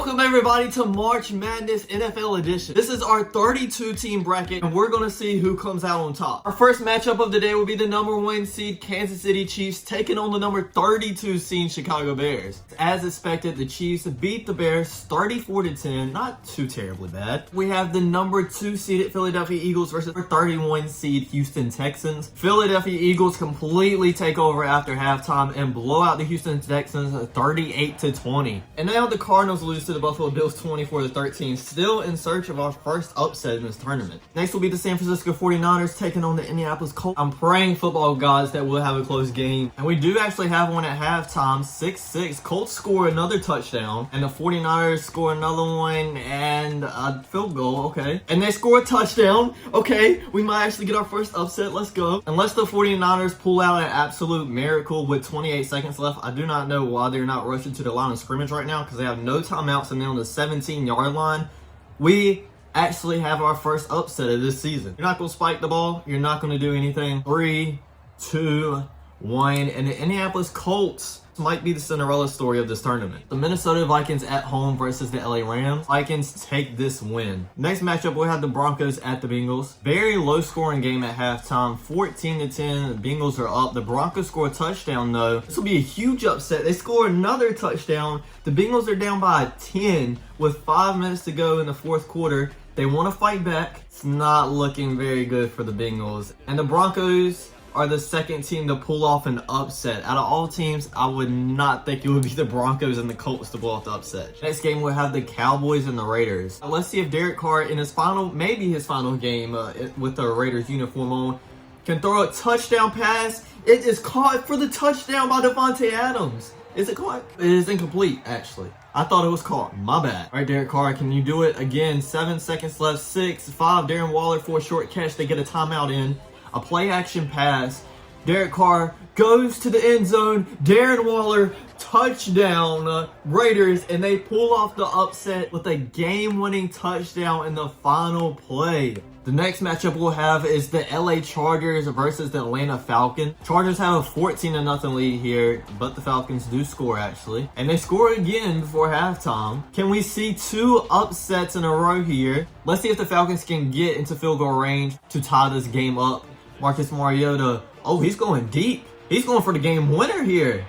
Welcome everybody to March Madness NFL Edition. This is our 32 team bracket and we're going to see who comes out on top. Our first matchup of the day will be the number 1 seed Kansas City Chiefs taking on the number 32 seed Chicago Bears. As expected, the Chiefs beat the Bears 34-10, not too terribly bad. We have the number 2 seeded Philadelphia Eagles versus the 31 seed Houston Texans. Philadelphia Eagles completely take over after halftime and blow out the Houston Texans 38-20. And now the Cardinals lose to the Buffalo Bills 24-13, still in search of our first upset in this tournament. Next will be the San Francisco 49ers taking on the Indianapolis Colts. I'm praying, football gods, that we'll have a close game. And we do actually have one at halftime, 6-6. Colts score another touchdown, and the 49ers score another one and a field goal, okay. And they score a touchdown, okay. We might actually get our first upset, let's go. Unless the 49ers pull out an absolute miracle with 28 seconds left, I do not know why they're not rushing to the line of scrimmage right now, because they have no timeouts and they're on the 17-yard line. We actually have our first upset of this season. You're not going to spike the ball. You're not going to do anything. 3, 2, 1. And the Indianapolis Colts might be the Cinderella story of this tournament. The Minnesota Vikings at home versus the LA Rams. Vikings take this win. Next matchup, we'll have the Broncos at the Bengals. Very low scoring game at halftime, 14-10. The Bengals are up. The Broncos score a touchdown though. This will be a huge upset. They score another touchdown. The Bengals are down by 10 with 5 minutes to go in the fourth quarter. They want to fight back. It's not looking very good for the Bengals. And the Broncos are the second team to pull off an upset. Out of all teams, I would not think it would be the Broncos and the Colts to pull off the upset. Next game, we'll have the Cowboys and the Raiders. Let's see if Derek Carr, in his final, maybe his final game with the Raiders uniform on, can throw a touchdown pass. It is caught for the touchdown by Devontae Adams. Is it caught? It is incomplete, actually. I thought it was caught. My bad. All right, Derek Carr, can you do it again? 7 seconds left. 6, 5. Darren Waller for a short catch. They get a timeout in. A play action pass. Derek Carr goes to the end zone. Darren Waller, touchdown, Raiders, and they pull off the upset with a game-winning touchdown in the final play. The next matchup we'll have is the LA Chargers versus the Atlanta Falcons. Chargers have a 14-0 lead here, but the Falcons do score actually. And they score again before halftime. Can we see 2 upsets in a row here? Let's see if the Falcons can get into field goal range to tie this game up. Marcus Mariota, oh, he's going deep. He's going for the game winner here.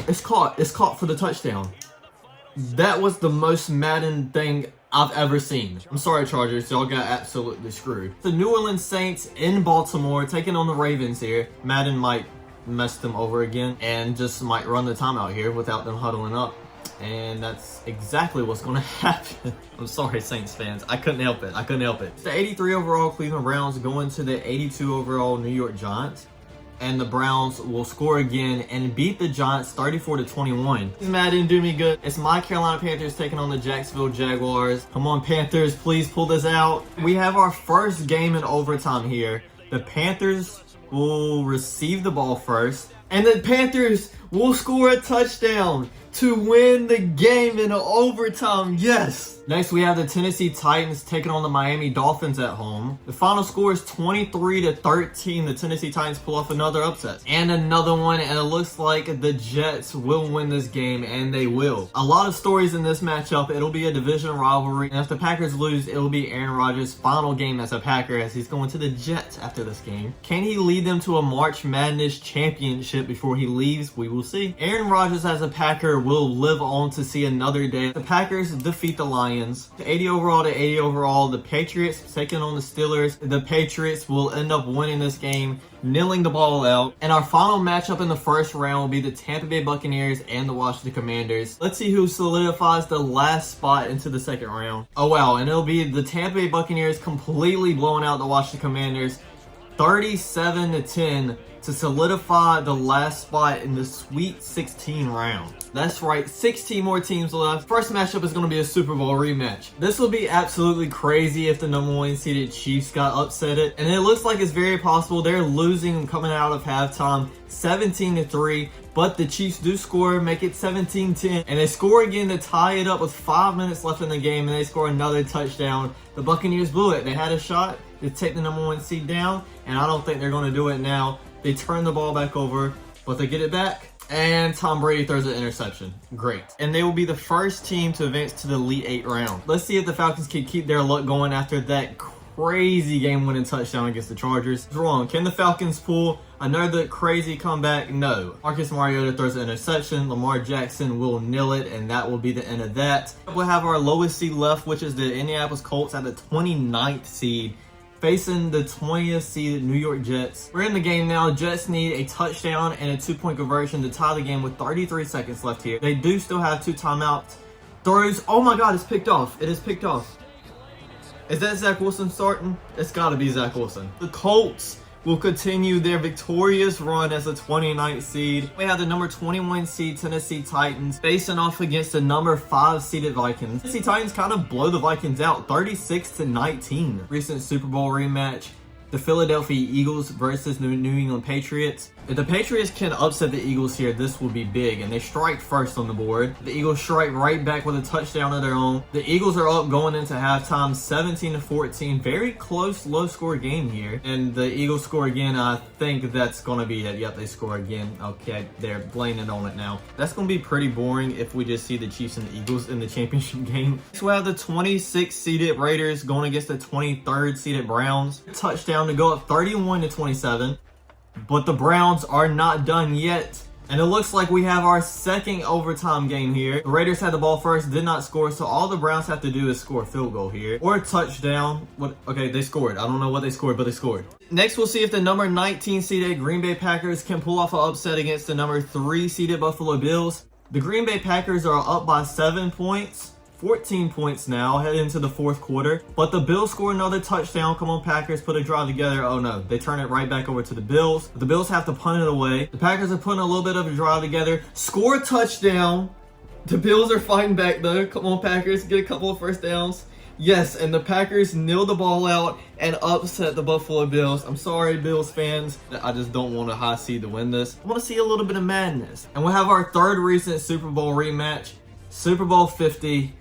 It's caught. It's caught for the touchdown. That was the most Madden thing I've ever seen. I'm sorry, Chargers. Y'all got absolutely screwed. The New Orleans Saints in Baltimore taking on the Ravens here. Madden might mess them over again and just might run the timeout here without them huddling up. And that's exactly what's going to happen. I'm sorry, Saints fans. I couldn't help it. I couldn't help it. The 83 overall Cleveland Browns going to the 82 overall New York Giants. And the Browns will score again and beat the Giants 34-21. Madden didn't do me good. It's my Carolina Panthers taking on the Jacksonville Jaguars. Come on, Panthers, please pull this out. We have our first game in overtime here. The Panthers will receive the ball first. And the Panthers will score a touchdown to win the game in overtime. Yes. Next, we have the Tennessee Titans taking on the Miami Dolphins at home. The final score is 23-13. The Tennessee Titans pull off another upset. And another one, and it looks like the Jets will win this game, and they will. A lot of stories in this matchup. It'll be a division rivalry. And if the Packers lose, it'll be Aaron Rodgers' final game as a Packer, as he's going to the Jets after this game. Can he lead them to a March Madness championship before he leaves? We will see. Aaron Rodgers as a Packer will live on to see another day. The Packers defeat the Lions. 80 overall to 80 overall. The Patriots taking on the Steelers. The Patriots will end up winning this game, kneeling the ball out. And our final matchup in the first round will be the Tampa Bay Buccaneers and the Washington Commanders. Let's see who solidifies the last spot into the second round. Oh wow, and it'll be the Tampa Bay Buccaneers completely blowing out the Washington Commanders 37-10 to solidify the last spot in the Sweet 16 round. That's right, 16 more teams left. First matchup is going to be a Super Bowl rematch. This will be absolutely crazy if the number 1 seeded Chiefs got upsetted. And it looks like it's very possible. They're losing coming out of halftime 17-3. But the Chiefs do score, make it 17-10. And they score again to tie it up with 5 minutes left in the game. And they score another touchdown. The Buccaneers blew it. They had a shot to take the number 1 seed down. And I don't think they're going to do it now. They turn the ball back over, but they get it back. And Tom Brady throws an interception. Great. And they will be the first team to advance to the Elite 8 round. Let's see if the Falcons can keep their luck going after that crazy game-winning touchdown against the Chargers. It's wrong. Can the Falcons pull another crazy comeback? No. Marcus Mariota throws an interception. Lamar Jackson will nil it, and that will be the end of that. We'll have our lowest seed left, which is the Indianapolis Colts at the 29th seed, facing the 20th seeded New York Jets. We're in the game now. Jets need a touchdown and a 2-point conversion to tie the game with 33 seconds left here. They do still have 2 timeouts. Throws. Oh my God, it's picked off. It is picked off. Is that Zach Wilson starting? It's got to be Zach Wilson. The Colts will continue their victorious run as a 29th seed. We have the number 21 seed Tennessee Titans facing off against the number 5 seeded Vikings. Tennessee Titans kind of blow the Vikings out 36-19. Recent Super Bowl rematch. The Philadelphia Eagles versus the New England Patriots. If the Patriots can upset the Eagles here, this will be big. And they strike first on the board. The Eagles strike right back with a touchdown of their own. The Eagles are up going into halftime 17-14. Very close, low-score game here. And the Eagles score again. I think that's going to be it. Yep, they score again. Okay, they're blaming it on it now. That's going to be pretty boring if we just see the Chiefs and the Eagles in the championship game. So we have the 26th seeded Raiders going against the 23rd seeded Browns. Touchdown to go up 31-27. But the Browns are not done yet. And it looks like we have our second overtime game here. The Raiders had the ball first, did not score. So all the Browns have to do is score a field goal here. Or a touchdown. Okay, they scored. I don't know what they scored, but they scored. Next, we'll see if the number 19 seeded Green Bay Packers can pull off an upset against the number 3 seeded Buffalo Bills. The Green Bay Packers are up by 7 points. 14 points now, heading into the fourth quarter. But the Bills score another touchdown. Come on, Packers, put a drive together. Oh no, they turn it right back over to the Bills. The Bills have to punt it away. The Packers are putting a little bit of a drive together. Score a touchdown. The Bills are fighting back though. Come on, Packers, get a couple of first downs. Yes, and the Packers kneel the ball out and upset the Buffalo Bills. I'm sorry, Bills fans. I just don't want a high seed to win this. I want to see a little bit of madness. And we'll have our third recent Super Bowl rematch. Super Bowl 50.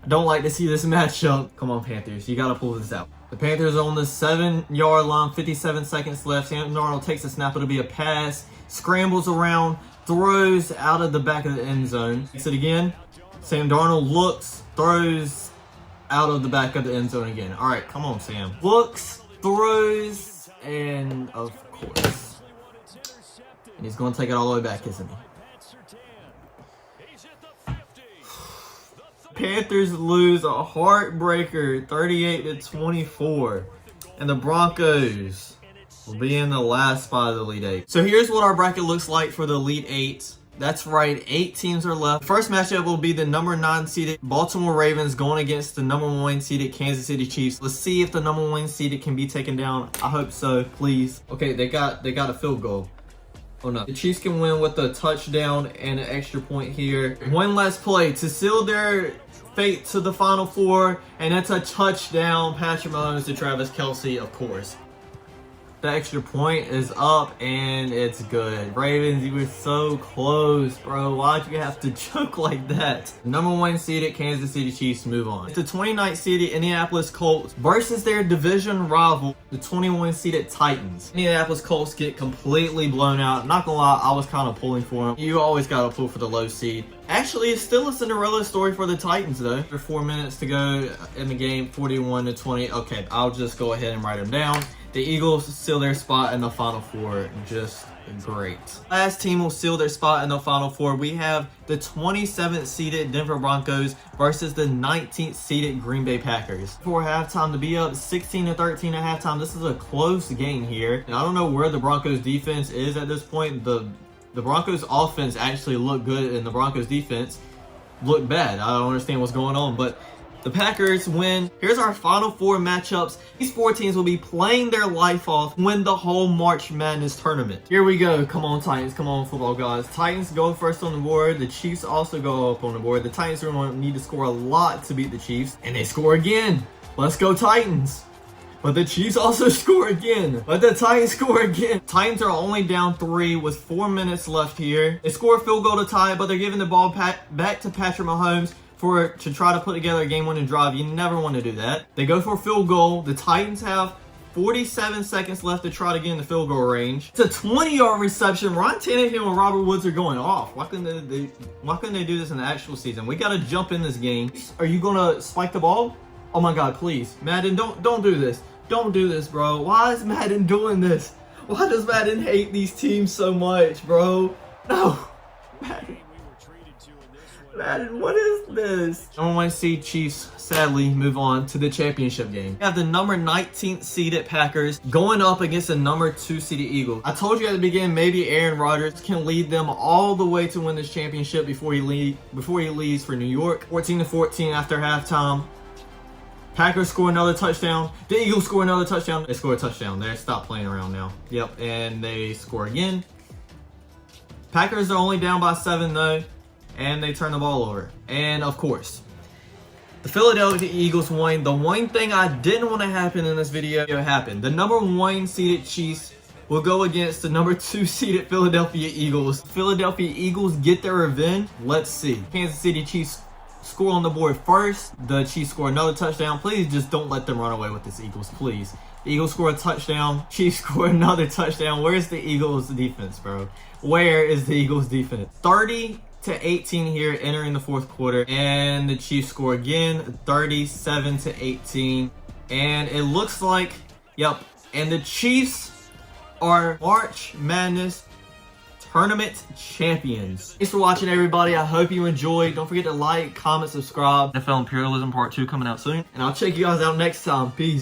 I don't like to see this matchup. Come on, Panthers. You got to pull this out. The Panthers are on the 7-yard line. 57 seconds left. Sam Darnold takes a snap. It'll be a pass. Scrambles around. Throws out of the back of the end zone. Takes it again. Sam Darnold looks. Throws out of the back of the end zone again. All right, come on, Sam. Looks. Throws. And of course. And he's going to take it all the way back, isn't he? Panthers lose a heartbreaker 38-24, and the Broncos will be in the last spot of the Elite 8. So here's what our bracket looks like for the Elite 8. That's right, 8 teams are left. The first matchup will be the number 9 seeded Baltimore Ravens going against the number 1 seeded Kansas City Chiefs. Let's see if the number 1 seeded can be taken down. I hope so, please. Okay, they got a field goal. Oh no. The Chiefs can win with a touchdown and an extra point here. One last play to seal their fate to the Final Four, and that's a touchdown. Patrick Mahomes to Travis Kelce, of course. The extra point is up, and it's good. Ravens, you were so close, bro. Why'd you have to choke like that? Number 1 seeded Kansas City Chiefs move on. It's the 29th seeded Indianapolis Colts versus their division rival, the 21 seeded Titans. Indianapolis Colts get completely blown out. Not gonna lie, I was kind of pulling for them. You always gotta pull for the low seed. Actually, it's still a Cinderella story for the Titans, though. After 4 minutes to go in the game, 41-20. Okay, I'll just go ahead and write them down. The Eagles seal their spot in the Final Four. Just great. Last team will seal their spot in the Final Four. We have the 27th seeded Denver Broncos versus the 19th seeded Green Bay Packers. Before halftime, to be up 16-13 at halftime. This is a close game here. And I don't know where the Broncos defense is at this point. The Broncos offense actually looked good, and the Broncos defense looked bad. I don't understand what's going on, but the Packers win. Here's our Final Four matchups. These 4 teams will be playing their life off, win the whole March Madness tournament. Here we go. Come on, Titans. Come on, football guys. Titans go first on the board. The Chiefs also go up on the board. The Titans are going to need to score a lot to beat the Chiefs, and they score again. Let's go, Titans. But the Chiefs also score again. But the Titans score again. Titans are only down 3 with 4 minutes left here. They score a field goal to tie, but they're giving the ball back to Patrick Mahomes to try to put together a game-winning drive. You never want to do that. They go for a field goal. The Titans have 47 seconds left to try to get in the field goal range. It's a 20-yard reception. Ron Tannehill and Robert Woods are going off. Why couldn't they do this in the actual season? We got to jump in this game. Are you going to spike the ball? Oh my God, please. Madden, don't do this. Don't do this, bro. Why is Madden doing this? Why does Madden hate these teams so much, bro? No. Madden, what is this? Number 1 seed Chiefs sadly move on to the championship game. We have the number 19th seeded Packers going up against the number 2 seeded Eagles. I told you at the beginning, maybe Aaron Rodgers can lead them all the way to win this championship before he leaves for New York. 14-14 after halftime. Packers score another touchdown. The Eagles score another touchdown. They score a touchdown. They stop playing around now. Yep, and they score again. Packers are only down by 7 though, and they turn the ball over. And of course, the Philadelphia Eagles won. The one thing I didn't want to happen in this video happened. The number 1 seeded Chiefs will go against the number 2 seeded Philadelphia Eagles. Philadelphia Eagles get their revenge. Let's see. Kansas City Chiefs score on the board first. The Chiefs score another touchdown. Please just don't let them run away with this, Eagles, please. The Eagles score a touchdown. Chiefs score another touchdown. Where's the Eagles defense, bro? Where is the Eagles defense? 30-18 here entering the 4th quarter, and the Chiefs score again, 37-18. And it looks like, yep, and the Chiefs are March Madness Tournament champions. Thanks for watching, everybody. I hope you enjoyed. Don't forget to like, comment, subscribe. NFL Imperialism Part 2 coming out soon. And I'll check you guys out next time. Peace.